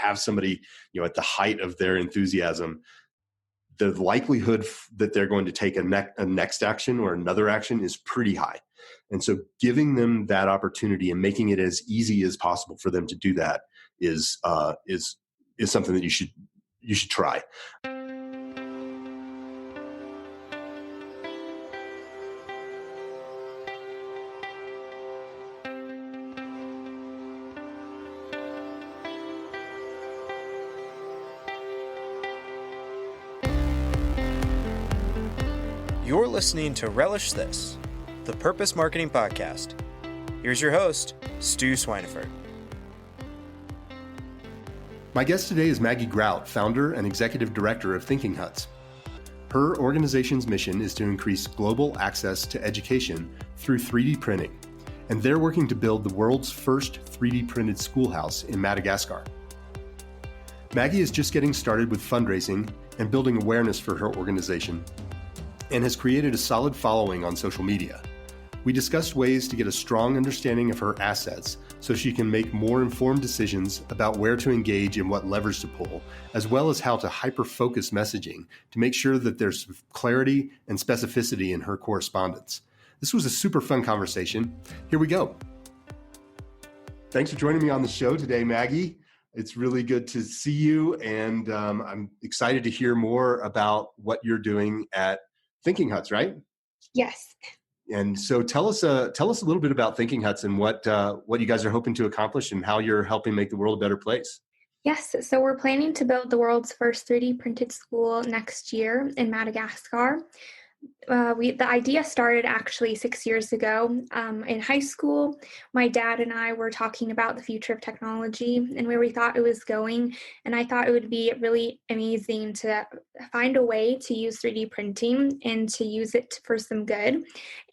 have somebody, at the height of their enthusiasm, the likelihood that they're going to take a next action or another action is pretty high. And so giving them that opportunity and making it as easy as possible for them to do that is something that you should try. You're listening to Relish This, the Purpose Marketing Podcast. Here's your host, Stu Swineford. My guest today is Maggie Grout, founder and executive director of Thinking Huts. Her organization's mission is to increase global access to education through 3D printing, and they're working to build the world's first 3D printed schoolhouse in Madagascar. Maggie is just getting started with fundraising and building awareness for her organization, and has created a solid following on social media. We discussed ways to get a strong understanding of her assets so she can make more informed decisions about where to engage and what levers to pull, as well as how to hyper-focus messaging to make sure that there's clarity and specificity in her correspondence. This was a super fun conversation. Here we go. Thanks for joining me on the show today, Maggie. It's really good to see you, and I'm excited to hear more about what you're doing at Thinking Huts, right? Yes. And so tell us a little bit about Thinking Huts and what you guys are hoping to accomplish and how you're helping make the world a better place. Yes. So we're planning to build the world's first 3D printed school next year in Madagascar. The idea started actually 6 years ago. In high school, my dad and I were talking about the future of technology and where we thought it was going. And I thought it would be really amazing to find a way to use 3D printing and to use it for some good.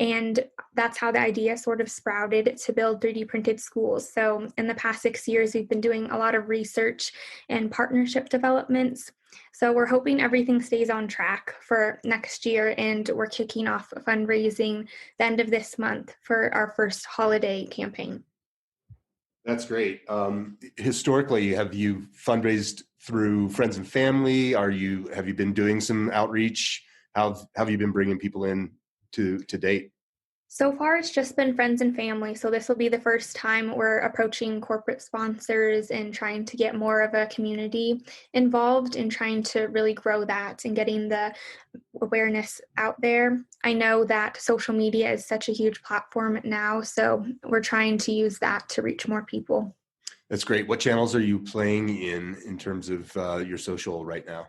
And that's how the idea sort of sprouted to build 3D printed schools. So in the past 6 years, we've been doing a lot of research and partnership developments. So we're hoping everything stays on track for next year, and we're kicking off fundraising the end of this month for our first holiday campaign. That's great. Historically, have you fundraised through friends and family? Have you been doing some outreach? How have you been bringing people in to date? So far, it's just been friends and family. So this will be the first time we're approaching corporate sponsors and trying to get more of a community involved and trying to really grow that and getting the awareness out there. I know that social media is such a huge platform now, so we're trying to use that to reach more people. That's great. What channels are you playing in terms of your social right now?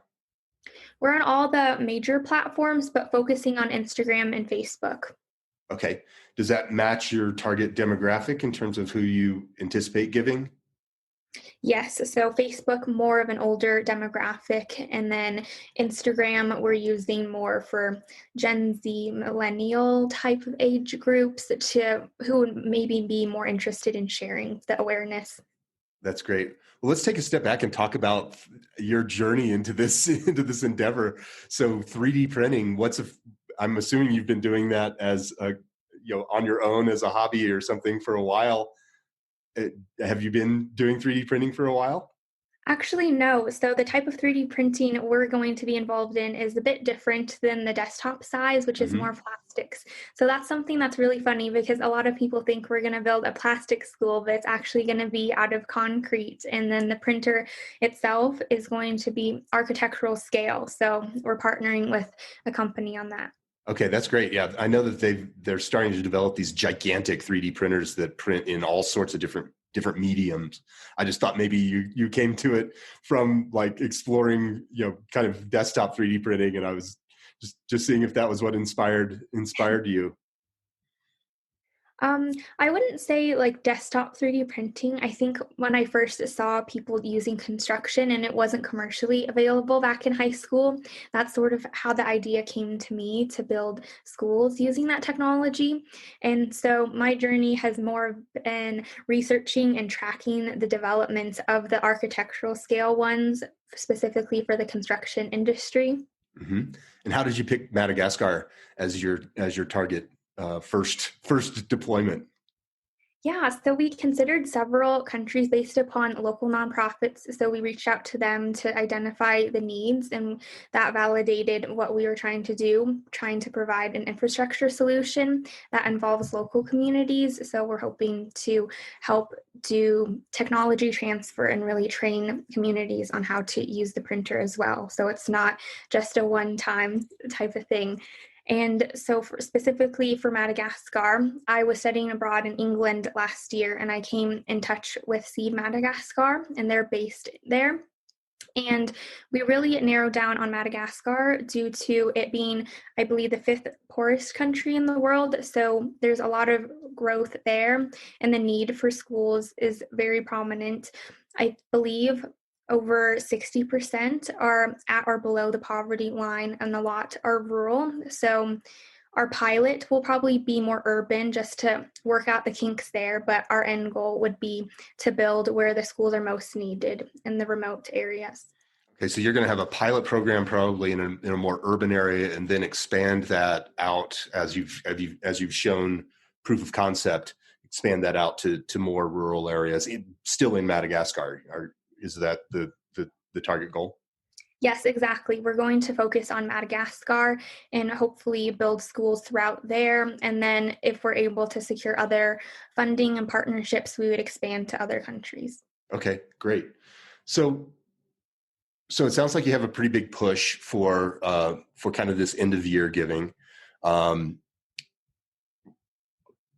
We're on all the major platforms, but focusing on Instagram and Facebook. Okay. Does that match your target demographic in terms of who you anticipate giving? Yes. So Facebook, more of an older demographic. And then Instagram, we're using more for Gen Z, millennial type of age groups who would maybe be more interested in sharing the awareness. That's great. Well, let's take a step back and talk about your journey into this endeavor. So 3D printing, I'm assuming you've been doing that as on your own as a hobby or something for a while. Have you been doing 3D printing for a while? Actually, no. So the type of 3D printing we're going to be involved in is a bit different than the desktop size, which is more plastics. So that's something that's really funny because a lot of people think we're going to build a plastic school, but it's actually going to be out of concrete. And then the printer itself is going to be architectural scale. So we're partnering with a company on that. Okay, that's great. Yeah, I know that they're starting to develop these gigantic 3D printers that print in all sorts of different mediums. I just thought maybe you came to it from like exploring, kind of desktop 3D printing, and I was just seeing if that was what inspired you. I wouldn't say like desktop 3D printing. I think when I first saw people using construction and it wasn't commercially available back in high school, that's sort of how the idea came to me to build schools using that technology. And so my journey has more been researching and tracking the developments of the architectural scale ones, specifically for the construction industry. Mm-hmm. And how did you pick Madagascar as your target? First deployment? Yeah, so we considered several countries based upon local nonprofits. So we reached out to them to identify the needs, and that validated what we were trying to do, trying to provide an infrastructure solution that involves local communities. So we're hoping to help do technology transfer and really train communities on how to use the printer as well. So it's not just a one-time type of thing. And so, specifically for Madagascar, I was studying abroad in England last year, and I came in touch with Seed Madagascar, and they're based there. And we really narrowed down on Madagascar due to it being, I believe, the fifth poorest country in the world. So there's a lot of growth there, and the need for schools is very prominent. I believe over 60% are at or below the poverty line, and a lot are rural. So our pilot will probably be more urban just to work out the kinks there, but our end goal would be to build where the schools are most needed in the remote areas. Okay, so you're going to have a pilot program probably in a more urban area, and then expand that out as you've shown proof of concept. Expand that out to more rural areas, still in Madagascar. Is that the target goal? Yes, exactly. We're going to focus on Madagascar and hopefully build schools throughout there. And then if we're able to secure other funding and partnerships, we would expand to other countries. Okay, great. So it sounds like you have a pretty big push for kind of this end of year giving.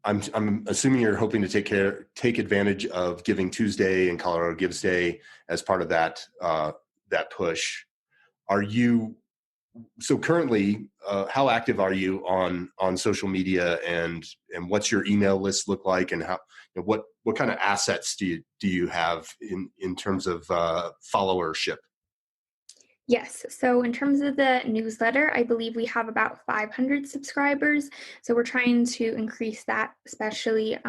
I'm assuming you're hoping to take advantage of Giving Tuesday and Colorado Gives Day as part of that push. Are you currently? How active are you on social media, and what's your email list look like, and how what kind of assets do you have in terms of followership? Yes. So in terms of the newsletter, I believe we have about 500 subscribers. So we're trying to increase that, especially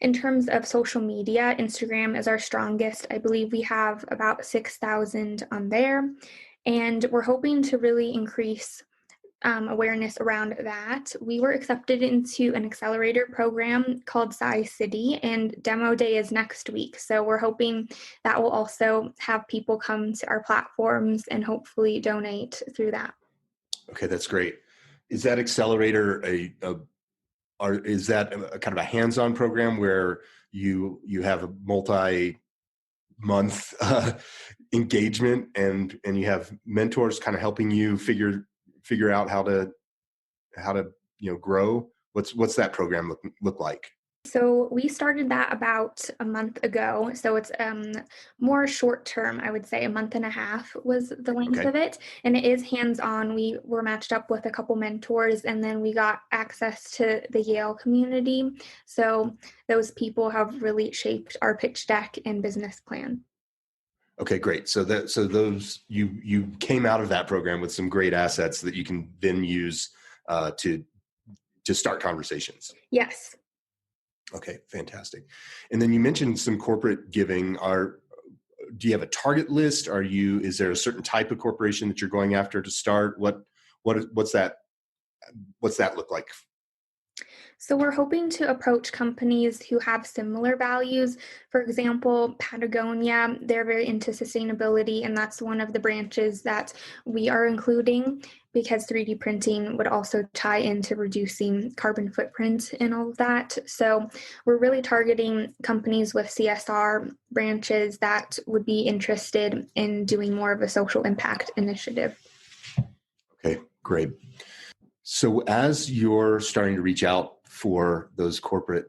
in terms of social media. Instagram is our strongest. I believe we have about 6,000 on there. And we're hoping to really increase awareness around that. We were accepted into an accelerator program called City, and demo day is next week. So we're hoping that will also have people come to our platforms and hopefully donate through that. Okay, that's great. Is that accelerator is that a kind of a hands-on program where you have a multi-month engagement and you have mentors kind of helping you figure out how to grow? What's that program look like? So we started that about a month ago. So it's more short term, I would say. A month and a half was the length of it. And it is hands-on. We were matched up with a couple mentors, and then we got access to the Yale community. So those people have really shaped our pitch deck and business plan. Okay, great. So those you came out of that program with some great assets that you can then use to start conversations. Yes. Okay, fantastic. And then you mentioned some corporate giving. Do you have a target list? Is there a certain type of corporation that you're going after to start? What's that look like? So we're hoping to approach companies who have similar values. For example, Patagonia, they're very into sustainability, and that's one of the branches that we are including because 3D printing would also tie into reducing carbon footprint and all of that. So we're really targeting companies with CSR branches that would be interested in doing more of a social impact initiative. Okay, great. So as you're starting to reach out for those corporate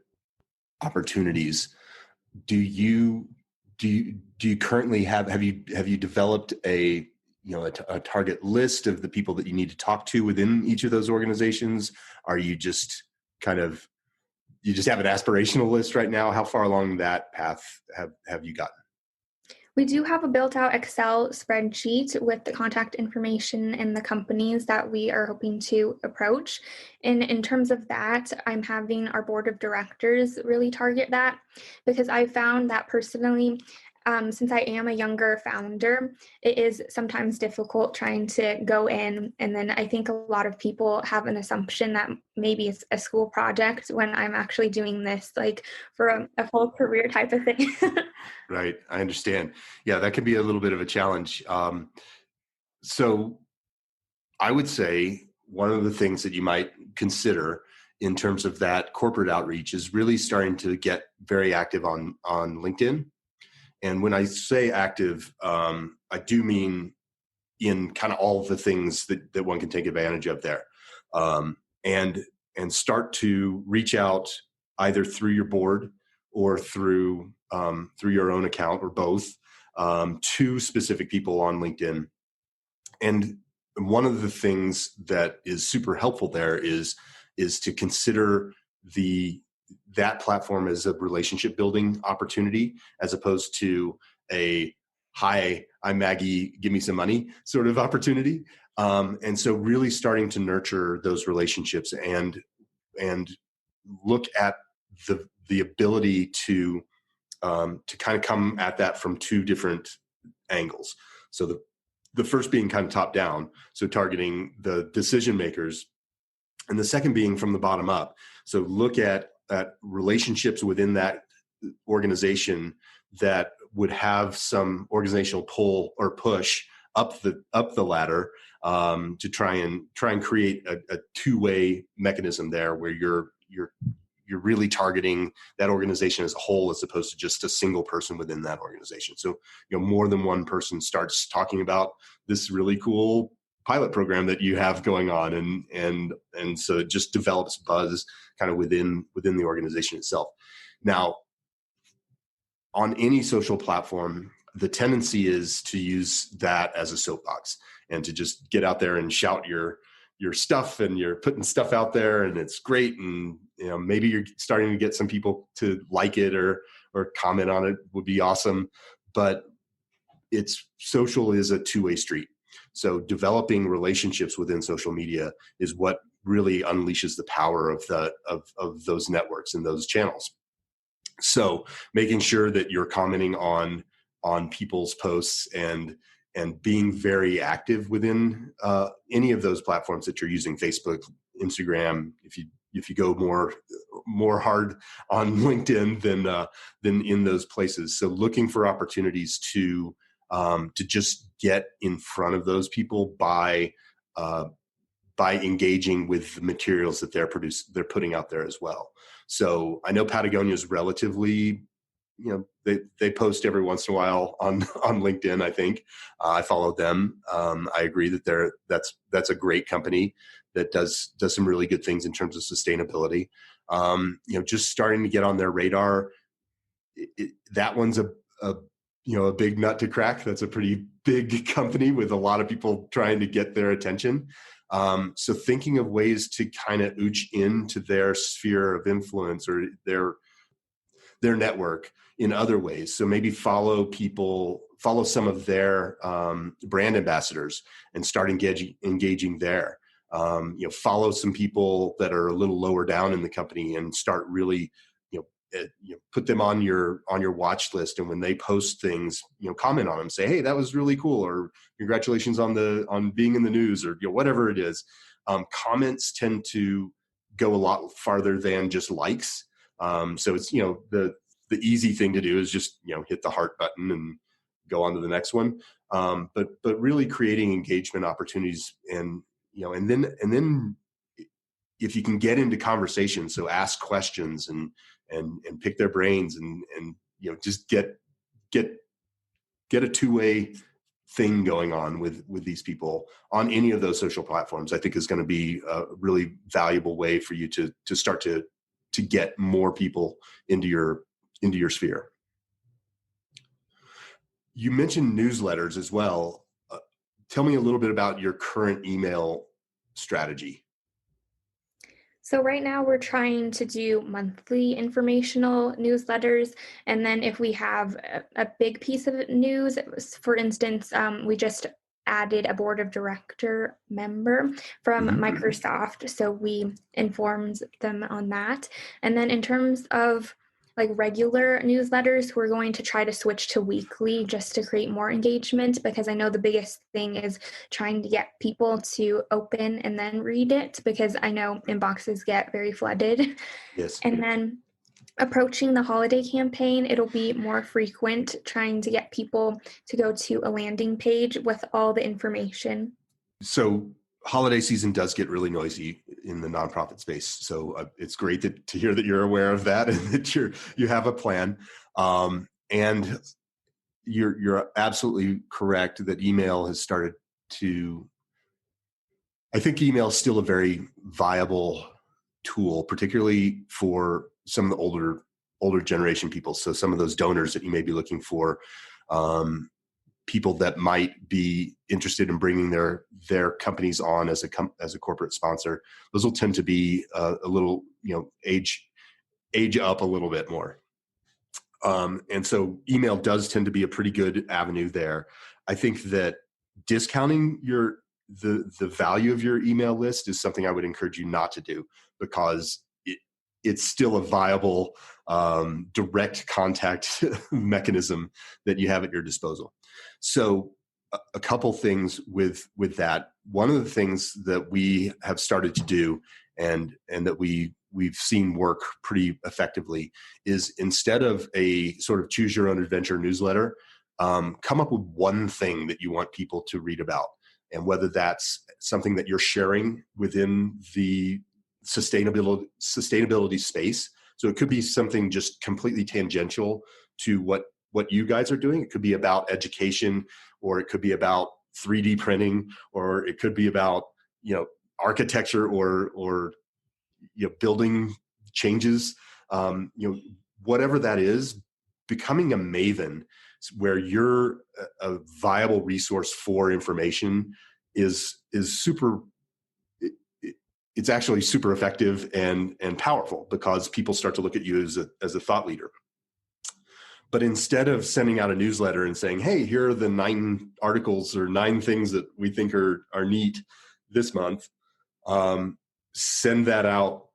opportunities, do you currently have you developed a target list of the people that you need to talk to within each of those organizations? Are you just have an aspirational list right now? How far along that path have you gotten? We do have a built-out Excel spreadsheet with the contact information and the companies that we are hoping to approach. And in terms of that, I'm having our board of directors really target that, because I found that personally, since I am a younger founder, it is sometimes difficult trying to go in. And then I think a lot of people have an assumption that maybe it's a school project when I'm actually doing this like for a full career type of thing. Right. I understand. Yeah, that can be a little bit of a challenge. So I would say one of the things that you might consider in terms of that corporate outreach is really starting to get very active on LinkedIn. And when I say active, I do mean in kind of all of the things that one can take advantage of there, and start to reach out either through your board or through your own account or both, to specific people on LinkedIn. And one of the things that is super helpful there is to consider that platform as a relationship building opportunity, as opposed to a "Hi, I'm Maggie, give me some money" sort of opportunity. And so really starting to nurture those relationships and look at the ability to kind of come at that from two different angles. So the first being kind of top down, so targeting the decision makers, and the second being from the bottom up. So look at relationships within that organization that would have some organizational pull or push up the ladder, to try and create a two-way mechanism there, where you're really targeting that organization as a whole, as opposed to just a single person within that organization. So, more than one person starts talking about this really cool pilot program that you have going on, and so it just develops buzz kind of within the organization itself. Now, on any social platform, the tendency is to use that as a soapbox and to just get out there and shout your stuff, and you're putting stuff out there, and it's great. And maybe you're starting to get some people to like it or comment on it, would be awesome. But social is a two-way street. So developing relationships within social media is what really unleashes the power of those networks and those channels. So making sure that you're commenting on people's posts and being very active within any of those platforms that you're using, Facebook, Instagram. If you go more hard on LinkedIn than in those places. So looking for opportunities to just get in front of those people by engaging with the materials that they're putting out there as well. So I know Patagonia is relatively, they post every once in a while on LinkedIn. I think I follow them. I agree that that's a great company that does some really good things in terms of sustainability. Just starting to get on their radar. That one's a big nut to crack. That's a pretty big company with a lot of people trying to get their attention. So thinking of ways to kind of ooch into their sphere of influence or their network in other ways. So maybe follow some of their brand ambassadors and start engaging there. Follow some people that are a little lower down in the company and start really, put them on your watch list. And when they post things, comment on them, say, "Hey, that was really cool," or "Congratulations on being in the news," or whatever it is. Comments tend to go a lot farther than just likes. So it's, the easy thing to do is just, hit the heart button and go on to the next one. But really creating engagement opportunities, and then if you can get into conversation, so ask questions and pick their brains and just get a two-way thing going on with these people on any of those social platforms, I think is going to be a really valuable way for you to start to get more people into your sphere. You mentioned newsletters as well. Tell me a little bit about your current email strategy. So right now we're trying to do monthly informational newsletters. And then if we have a big piece of news, for instance, we just added a board of director member from Microsoft. So we informed them on that. And then in terms of like regular newsletters who are going to try to switch to weekly just to create more engagement, because I know the biggest thing is trying to get people to open and then read it, because I know inboxes get very flooded. Yes. And then approaching the holiday campaign, it'll be more frequent trying to get people to go to a landing page with all the information. So holiday season does get really noisy in the nonprofit space. So it's great to hear that you're aware of that and that you have a plan. And you're absolutely correct that email has started to, I think email is still a very viable tool, particularly for some of the older generation people. So some of those donors that you may be looking for, people that might be interested in bringing their companies on as a corporate sponsor. Those will tend to be a little, age up a little bit more. And so email does tend to be a pretty good avenue there. I think that discounting the value of your email list is something I would encourage you not to do, because it's still a viable direct contact mechanism that you have at your disposal. So a couple things with that. One of the things that we have started to do and that we've seen work pretty effectively is, instead of a sort of choose your own adventure newsletter, come up with one thing that you want people to read about. And whether that's something that you're sharing within the sustainability space. So it could be something just completely tangential to what you guys are doing. It could be about education, or it could be about 3D printing, or it could be about, architecture or building changes. Whatever that is, becoming a maven where you're a viable resource for information is super. It's actually super effective and powerful, because people start to look at you as a thought leader. But instead of sending out a newsletter and saying, hey, here are the 9 articles or 9 things that we think are neat this month, send that out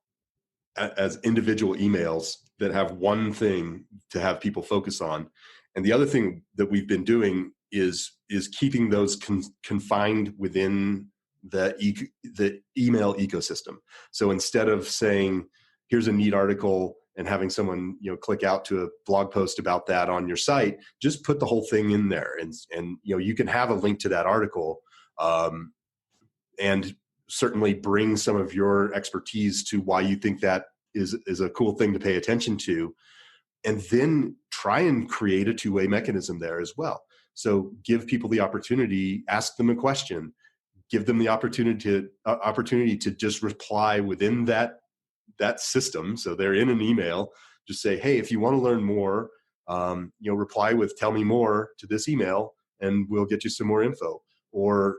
as individual emails that have one thing to have people focus on. And the other thing that we've been doing is keeping those confined within the email ecosystem. So instead of saying, here's a neat article, and having someone click out to a blog post about that on your site, just put the whole thing in there, and you can have a link to that article, and certainly bring some of your expertise to why you think that is a cool thing to pay attention to, and then try and create a two-way mechanism there as well. So give people the opportunity, ask them a question, give them the opportunity to just reply within that system. So they're in an email, just say, hey, if you want to learn more, reply with tell me more to this email, and we'll get you some more info. Or,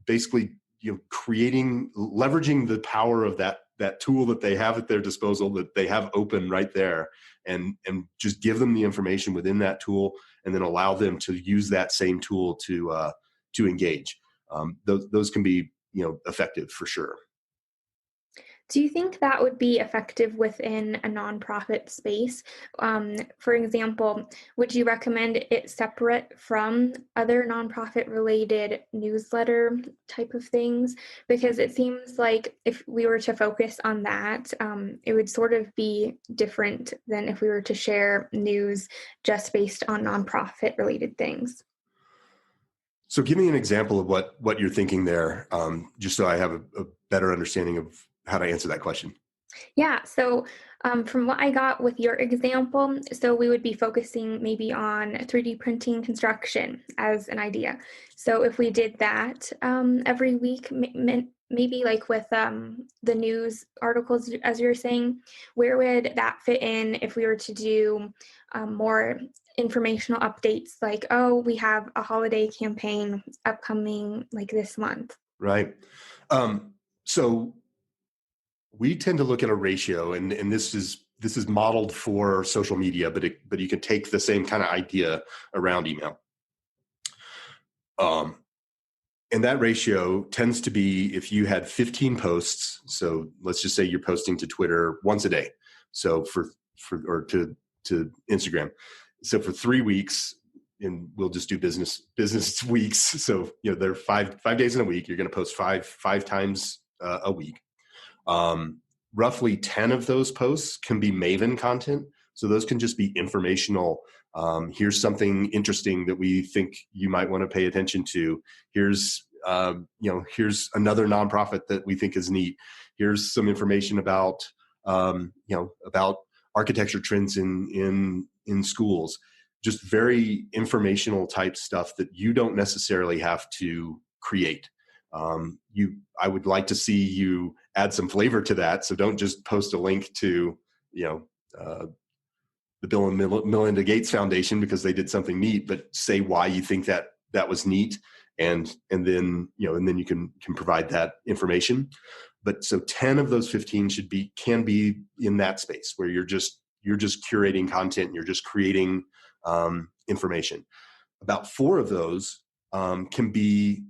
basically, leveraging the power of that tool that they have at their disposal, that they have open right there, and just give them the information within that tool, and then allow them to use that same tool to engage. Those can be, effective for sure. Do you think that would be effective within a nonprofit space? For example, would you recommend it separate from other nonprofit-related newsletter type of things? Because it seems like if we were to focus on that, it would sort of be different than if we were to share news just based on nonprofit-related things. So give me an example of what you're thinking there, just so I have a better understanding of how to answer that question. Yeah, so from what I got with your example, so we would be focusing maybe on 3D printing construction as an idea. So if we did that every week, maybe like with the news articles, as you're saying, where would that fit in if we were to do more informational updates like, oh, we have a holiday campaign upcoming like this month? Right. So we tend to look at a ratio, and this is modeled for social media, but you can take the same kind of idea around email. And that ratio tends to be, if you had 15 posts, so let's just say you're posting to Twitter once a day. So for to Instagram. So for 3 weeks, and we'll just do business weeks. So, there are five days in a week. You're going to post five times a week. Roughly 10 of those posts can be Maven content. So those can just be informational. Here's something interesting that we think you might want to pay attention to. Here's another nonprofit that we think is neat. Here's some information about architecture trends in schools. Just very informational type stuff that you don't necessarily have to create. I would like to see you add some flavor to that. So don't just post a link to, the Bill and Melinda Gates Foundation because they did something neat, but say why you think that was neat. And then you can provide that information. But so 10 of those 15 can be in that space where you're just curating content and you're just creating information. About 4 of those can be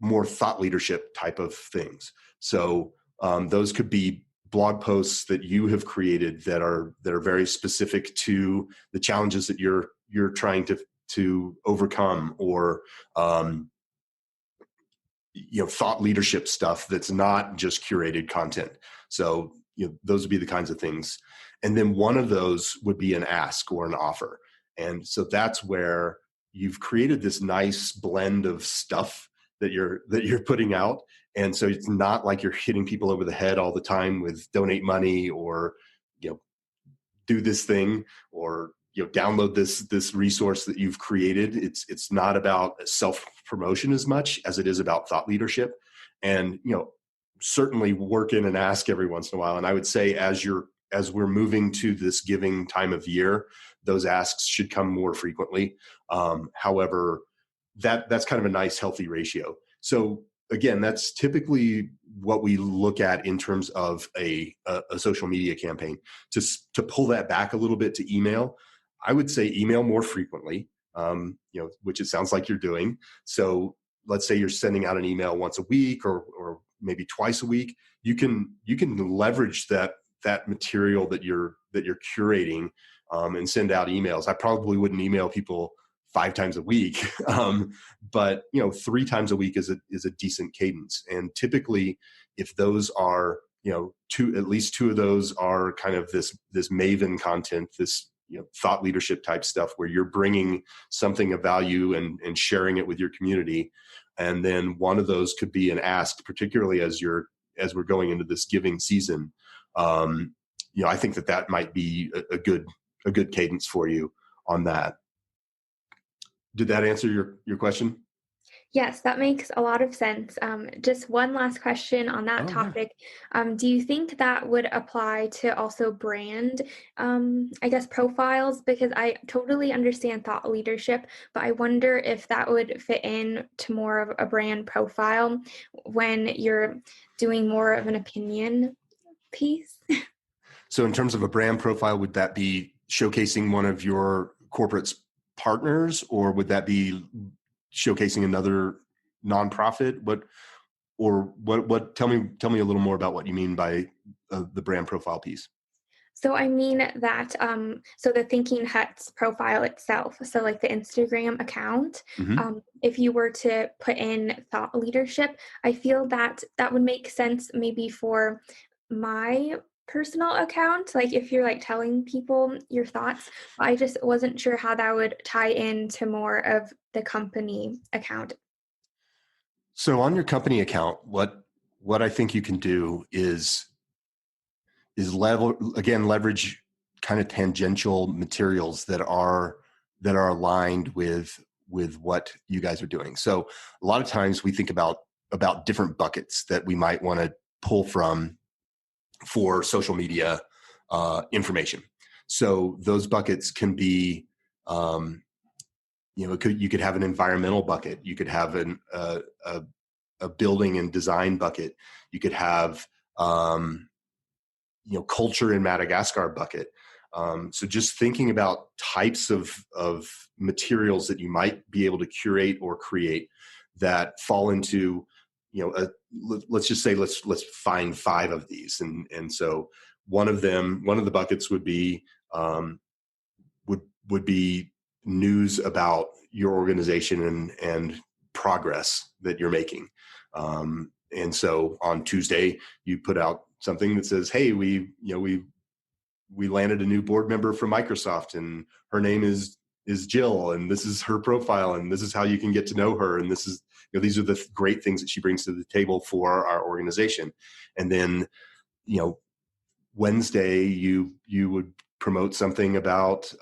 more thought leadership type of things. So those could be blog posts that you have created that are very specific to the challenges that you're trying to overcome, or thought leadership stuff that's not just curated content. So those would be the kinds of things. And then one of those would be an ask or an offer. And so that's where you've created this nice blend of stuff that you're putting out. And so it's not like you're hitting people over the head all the time with donate money or, do this thing or, download this resource that you've created. It's not about self-promotion as much as it is about thought leadership. And, certainly work in and ask every once in a while. And I would say as we're moving to this giving time of year, those asks should come more frequently. However, that's kind of a nice healthy ratio. So again, that's typically what we look at in terms of a social media campaign. To pull that back a little bit to email, I would say email more frequently, which it sounds like you're doing. So let's say you're sending out an email once a week or maybe twice a week. You can leverage that material that you're curating and send out emails. I probably wouldn't email people 5 times a week, but 3 times a week is a decent cadence. And typically, if those are at least 2 of those are kind of this Maven content, this thought leadership type stuff where you're bringing something of value and sharing it with your community. And then one of those could be an ask, particularly as we're going into this giving season. I think that might be a good cadence for you on that. Did that answer your question? Yes, that makes a lot of sense. Just one last question on that topic. Yeah. Do you think that would apply to also brand, profiles? Because I totally understand thought leadership, but I wonder if that would fit in to more of a brand profile when you're doing more of an opinion piece. So in terms of a brand profile, would that be showcasing one of your corporate partners, or would that be showcasing another nonprofit? What tell me a little more about what you mean by the brand profile piece. So I mean that so the Thinking Huts profile itself, so like the Instagram account, if you were to put in thought leadership, I feel that would make sense maybe for my personal account, like if you're like telling people your thoughts. I just wasn't sure how that would tie into more of the company account. So on your company account, what I think you can do is leverage kind of tangential materials that are aligned with what you guys are doing. So a lot of times we think about different buckets that we might want to pull from for social media information. So those buckets can be, you could have an environmental bucket. You could have a building and design bucket. You could have, culture in Madagascar bucket. So just thinking about types of materials that you might be able to curate or create that fall into, let's just say, let's find 5 of these. And so one of the buckets would be would be news about your organization and progress that you're making. And so on Tuesday, you put out something that says, "Hey, we landed a new board member from Microsoft, and her name is Jill, and this is her profile, and this is how you can get to know her, and this is these are the great things that she brings to the table for our organization." And then Wednesday, you would promote something about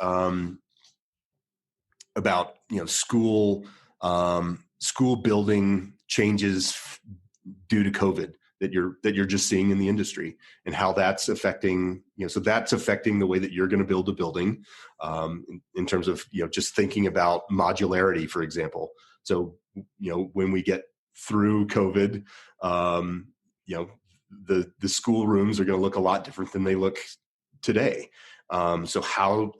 school building changes due to COVID that you're just seeing in the industry, and how that's affecting so that's affecting the way that you're going to build a building, in terms of just thinking about modularity, for example. So when we get through COVID, the school rooms are going to look a lot different than they look today. So how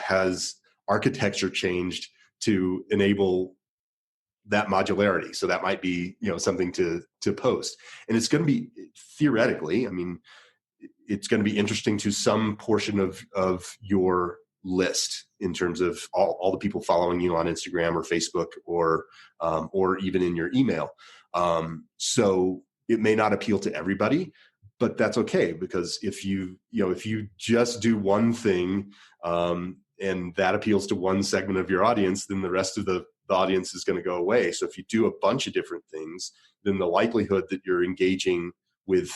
has architecture changed to enable that modularity? So that might be something to post, and it's going to be theoretically, it's going to be interesting to some portion of your list in terms of all the people following you on Instagram or Facebook or even in your email. So it may not appeal to everybody, but that's okay, because if you just do one thing, and that appeals to one segment of your audience, then the rest of the audience is going to go away. So if you do a bunch of different things, then the likelihood that you're engaging with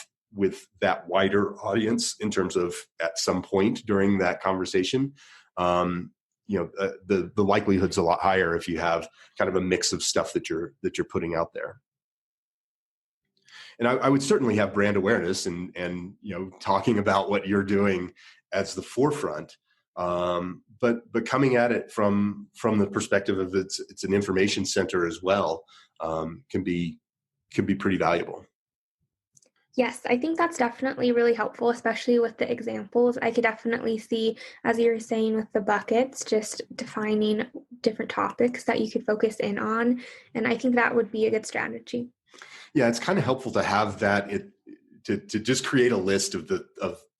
that wider audience in terms of at some point during that conversation, the likelihood's a lot higher if you have kind of a mix of stuff that you're putting out there. And I would certainly have brand awareness and talking about what you're doing as the forefront, but coming at it from the perspective of it's an information center as well, can be pretty valuable. Yes, I think that's definitely really helpful, especially with the examples. I could definitely see, as you were saying with the buckets, just defining different topics that you could focus in on. And I think that would be a good strategy. Yeah, it's kind of helpful to have that to just create a list of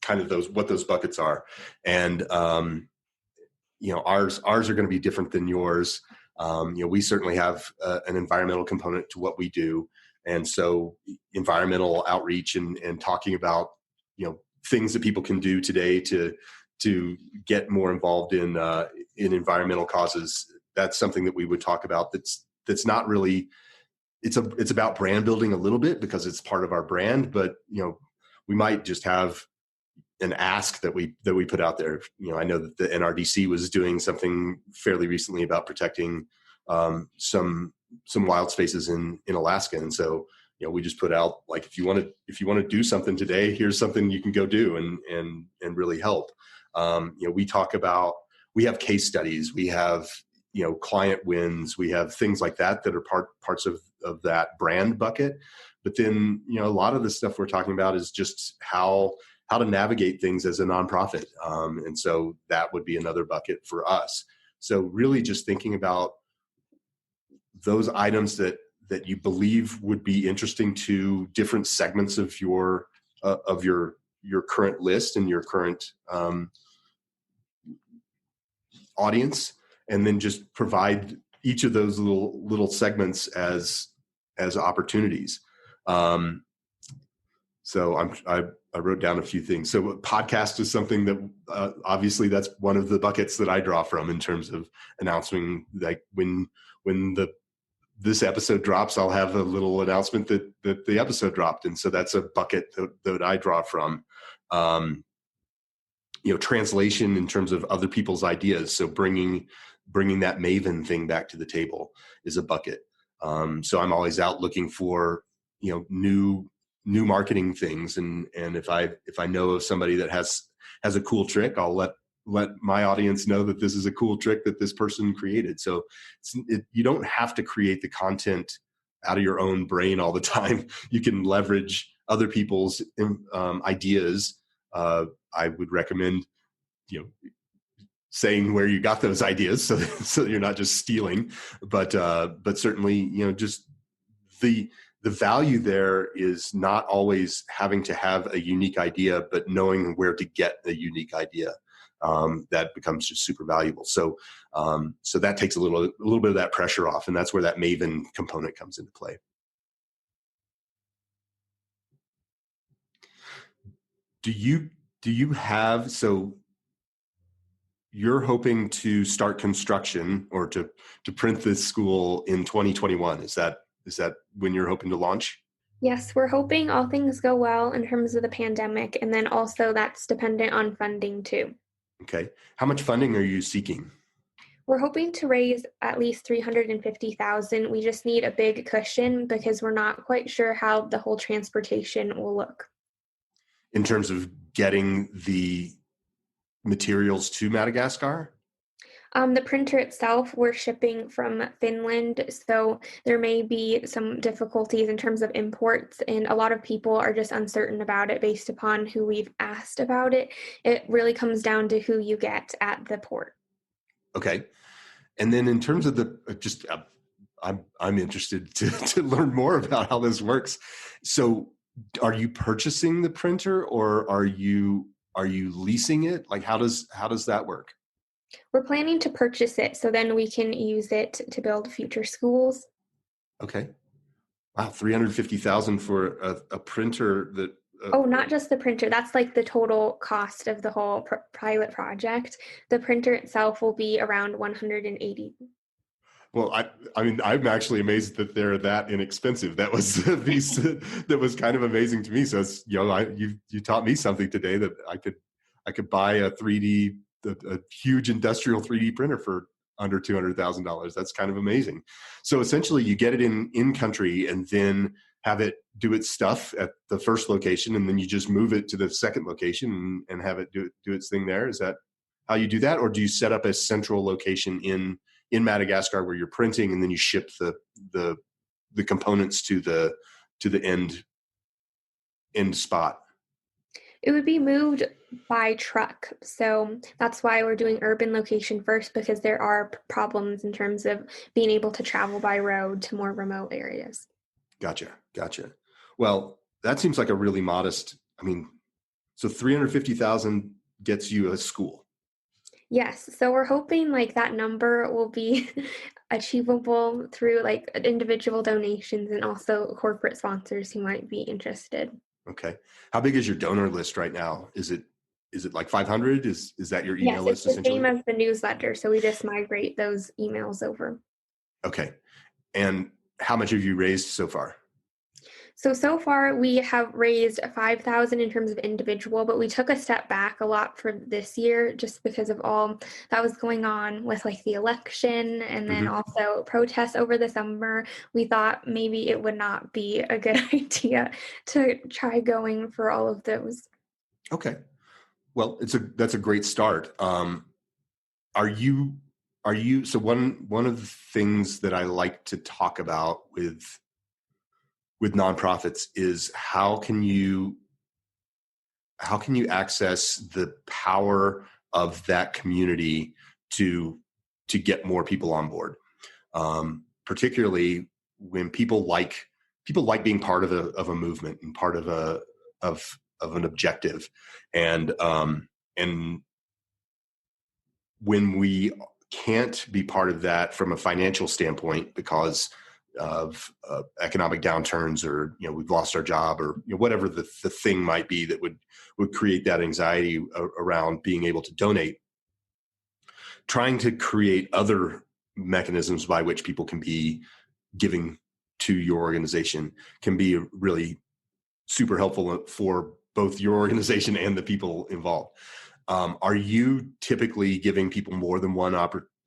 kind of what those buckets are. And ours are going to be different than yours. We certainly have an environmental component to what we do. And so environmental outreach and talking about, things that people can do today to get more involved in environmental causes. That's something that we would talk about. That's not really, it's about brand building a little bit because it's part of our brand, but, we might just have an ask that we put out there. I know that the NRDC was doing something fairly recently about protecting some wild spaces in Alaska. And so, we just put out, like, if you want to do something today, here's something you can go do and really help. We have case studies, we have, client wins, we have things like that are parts of that brand bucket. But then, a lot of the stuff we're talking about is just how to navigate things as a nonprofit. And so that would be another bucket for us. So really just thinking about those items that you believe would be interesting to different segments of your current list and your current audience, and then just provide each of those little segments as opportunities. So I wrote down a few things. So podcast is something that obviously that's one of the buckets that I draw from in terms of announcing, like when this episode drops, I'll have a little announcement that the episode dropped. And so that's a bucket that I draw from. Translation in terms of other people's ideas. So bringing that Maven thing back to the table is a bucket. So I'm always out looking for, new marketing things. And if I know of somebody that has a cool trick, I'll let my audience know that this is a cool trick that this person created. So you don't have to create the content out of your own brain all the time. You can leverage other people's ideas. I would recommend, saying where you got those ideas so you're not just stealing, but certainly, just the the value there is not always having to have a unique idea, but knowing where to get a unique idea. That becomes just super valuable. So that takes a little bit of that pressure off, and that's where that Maven component comes into play. Do you have, so you're hoping to start construction or to print this school in 2021? Is that when you're hoping to launch? Yes, we're hoping all things go well in terms of the pandemic, and then also that's dependent on funding too. Okay. How much funding are you seeking? We're hoping to raise at least 350,000. We just need a big cushion because we're not quite sure how the whole transportation will look. In terms of getting the materials to Madagascar? The printer itself, we're shipping from Finland, so there may be some difficulties in terms of imports, and a lot of people are just uncertain about it based upon who we've asked about it. It really comes down to who you get at the port. Okay. And then in terms of I'm interested to learn more about how this works. So are you purchasing the printer, or are you leasing it? Like, how does that work? We're planning to purchase it so then we can use it to build future schools. Okay. Wow, 350,000 for a printer that. Oh, not just the printer. That's like the total cost of the whole pilot project. The printer itself will be around 180. Well, I mean, I'm actually amazed that they're that inexpensive. That was a piece that was kind of amazing to me. So it's, you taught me something today, that I could buy a huge industrial 3D printer for under $200,000. That's kind of amazing. So essentially, you get it in country and then have it do its stuff at the first location, and then you just move it to the second location and have it do its thing there. Is that how you do that, or do you set up a central location in Madagascar where you're printing, and then you ship the components to the end spot? It would be moved by truck. So that's why we're doing urban location first, because there are problems in terms of being able to travel by road to more remote areas. Gotcha. Well, that seems like a really modest, so 350,000 gets you a school. Yes. So we're hoping like that number will be achievable through like individual donations and also corporate sponsors who might be interested. Okay. How big is your donor list right now? Is it like 500? Is that your email list? Yes, it's the same as the newsletter. So we just migrate those emails over. Okay. And how much have you raised so far? So far we have raised 5,000 in terms of individual, but we took a step back a lot for this year just because of all that was going on with like the election and then also protests over the summer. We thought maybe it would not be a good idea to try going for all of those. Okay. Well, that's a great start. Are you so one of the things that I like to talk about with nonprofits is how can you access the power of that community to get more people on board, particularly when people like being part of a movement and part of an objective, and when we can't be part of that from a financial standpoint because of economic downturns, or we've lost our job, or whatever the thing might be that would create that anxiety around being able to donate, trying to create other mechanisms by which people can be giving to your organization can be really super helpful for both your organization and the people involved. Are you typically giving people more than one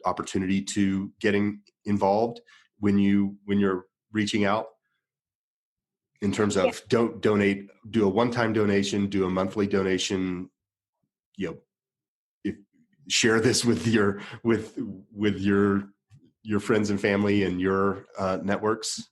opportunity to getting involved when you're reaching out, in terms of donate, do a one-time donation, do a monthly donation, share this with your friends and family and your networks?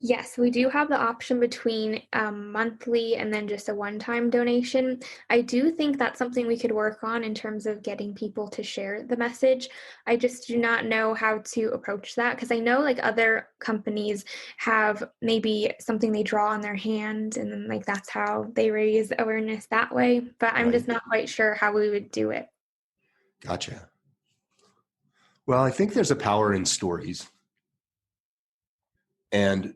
Yes, we do have the option between monthly and then just a one-time donation. I do think that's something we could work on in terms of getting people to share the message. I just do not know how to approach that because I know like other companies have maybe something they draw on their hand and then like that's how they raise awareness that way. But I'm Right. just not quite sure how we would do it. Gotcha. Well, I think there's a power in stories, and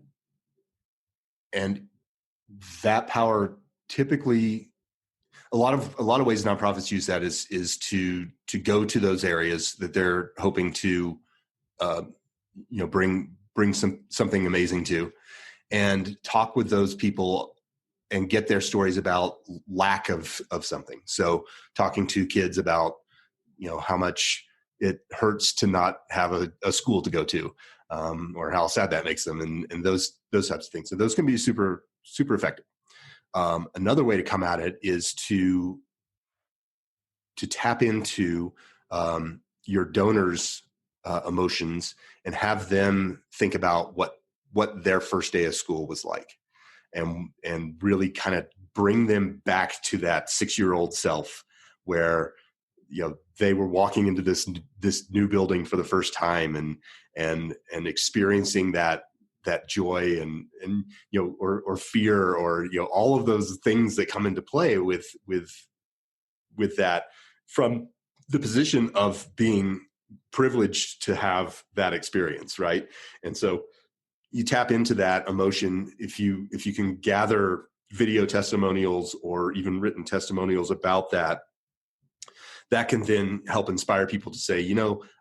and that power typically a lot of ways nonprofits use that is to go to those areas that they're hoping to uh, bring something amazing to, and talk with those people and get their stories about lack of something. So talking to kids about how much it hurts to not have a school to go to, or how sad that makes them, and those types of things. So those can be super effective. Another way to come at it is to tap into your donors' emotions and have them think about what their first day of school was like, and really kind of bring them back to that 6-year-old self where they were walking into this new building for the first time and experiencing that joy and or fear, or all of those things that come into play with that, from the position of being privileged to have that experience, right? And so you tap into that emotion if you can gather video testimonials or even written testimonials about that can then help inspire people to say,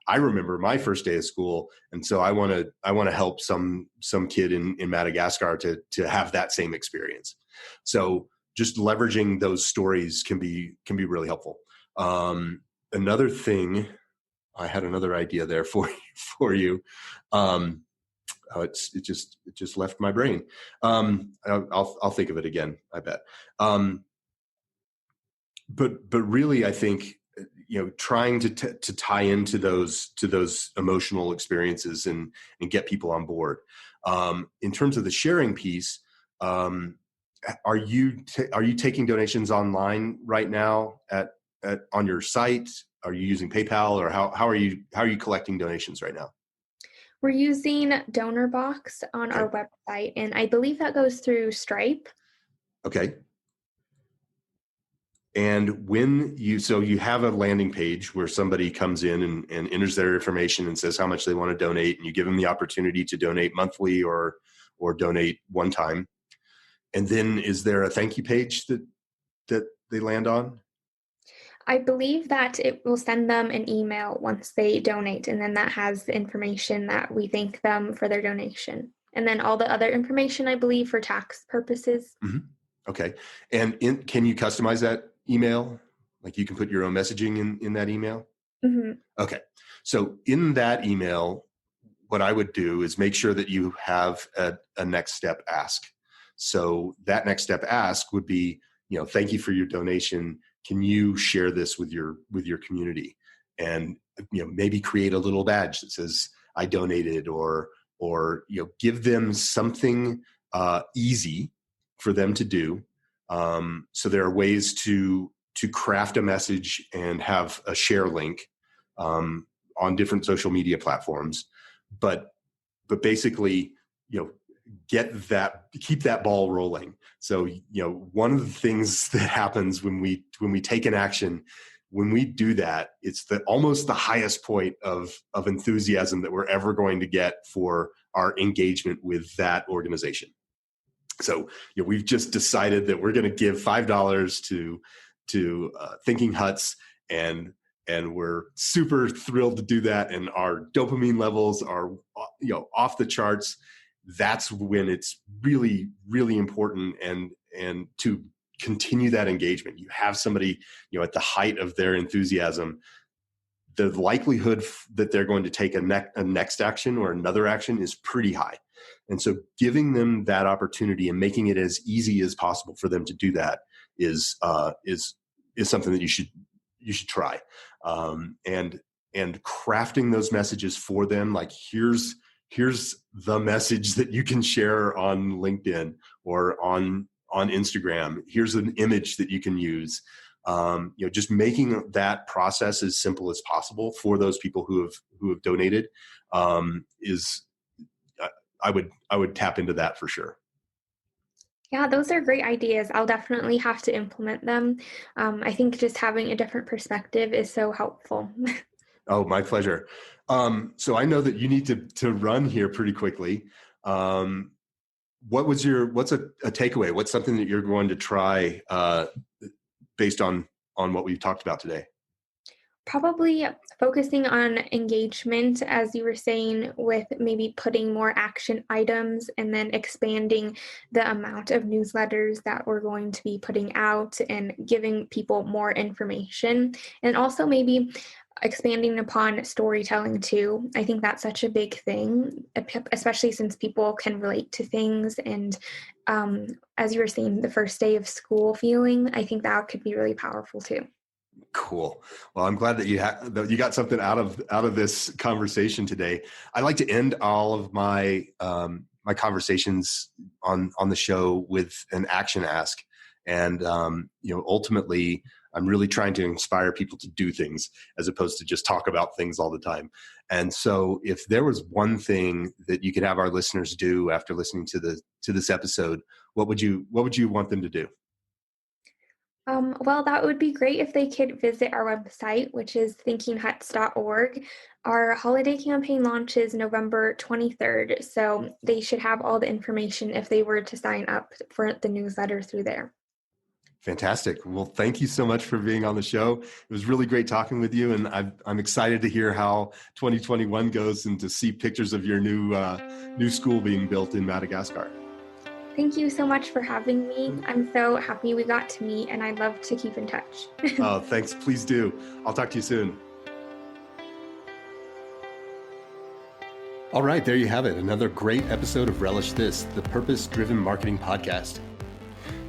I remember my first day of school, and so I want to help some kid in Madagascar to have that same experience. So just leveraging those stories can be really helpful. Another thing, I had another idea there for you. It just left my brain. I'll think of it again, I bet. But really, I think trying to tie into those emotional experiences and get people on board. In terms of the sharing piece, are you taking donations online right now at on your site? Are you using PayPal, or how are you collecting donations right now? We're using DonorBox on Okay. our website, and I believe that goes through Stripe. Okay. And when you have a landing page where somebody comes in and enters their information and says how much they want to donate, and you give them the opportunity to donate monthly or donate one time. And then is there a thank you page that they land on? I believe that it will send them an email once they donate, and then that has the information that we thank them for their donation. And then all the other information, I believe, for tax purposes. Mm-hmm. Okay. And can you customize that email? Like you can put your own messaging in that email? Mm-hmm. Okay. So in that email, what I would do is make sure that you have a next step ask. So that next step ask would be, thank you for your donation. Can you share this with your community? And maybe create a little badge that says I donated, or give them something easy for them to do. So there are ways to craft a message and have a share link on different social media platforms, but basically, keep that ball rolling. So, one of the things that happens when we take an action, when we do that, it's almost the highest point of enthusiasm that we're ever going to get for our engagement with that organization. So, we've just decided that we're going to give $5 to Thinking Huts, and we're super thrilled to do that, and our dopamine levels are off the charts. That's when it's really, really important and to continue that engagement. You have somebody at the height of their enthusiasm, the likelihood that they're going to take a next action or another action is pretty high. And so giving them that opportunity and making it as easy as possible for them to do that is something that you should try. And crafting those messages for them, like here's here's the message that you can share on LinkedIn or on Instagram. Here's an image that you can use. Just making that process as simple as possible for those people who have donated is I would tap into that for sure. Yeah, those are great ideas. I'll definitely have to implement them. I think just having a different perspective is so helpful. Oh, my pleasure. So I know that you need to run here pretty quickly. What's a takeaway? What's something that you're going to try based on what we've talked about today? Probably focusing on engagement, as you were saying, with maybe putting more action items and then expanding the amount of newsletters that we're going to be putting out and giving people more information. And also maybe expanding upon storytelling too. I think that's such a big thing, especially since people can relate to things. And as you were saying, the first day of school feeling, I think that could be really powerful too. Cool. Well, I'm glad that you got something out of this conversation today. I like to end all of my my conversations on the show with an action ask, and ultimately, I'm really trying to inspire people to do things as opposed to just talk about things all the time. And so, if there was one thing that you could have our listeners do after listening to this episode, what would you want them to do? Well, that would be great if they could visit our website, which is thinkinghuts.org. Our holiday campaign launches November 23rd, so they should have all the information if they were to sign up for the newsletter through there. Fantastic. Well, thank you so much for being on the show. It was really great talking with you, and I'm excited to hear how 2021 goes and to see pictures of your new school being built in Madagascar. Thank you so much for having me. I'm so happy we got to meet, and I'd love to keep in touch. Oh, thanks. Please do. I'll talk to you soon. All right, there you have it. Another great episode of Relish This, the purpose-driven marketing podcast.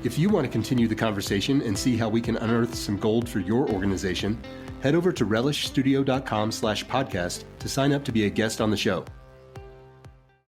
If you want to continue the conversation and see how we can unearth some gold for your organization, head over to relishstudio.com/podcast to sign up to be a guest on the show.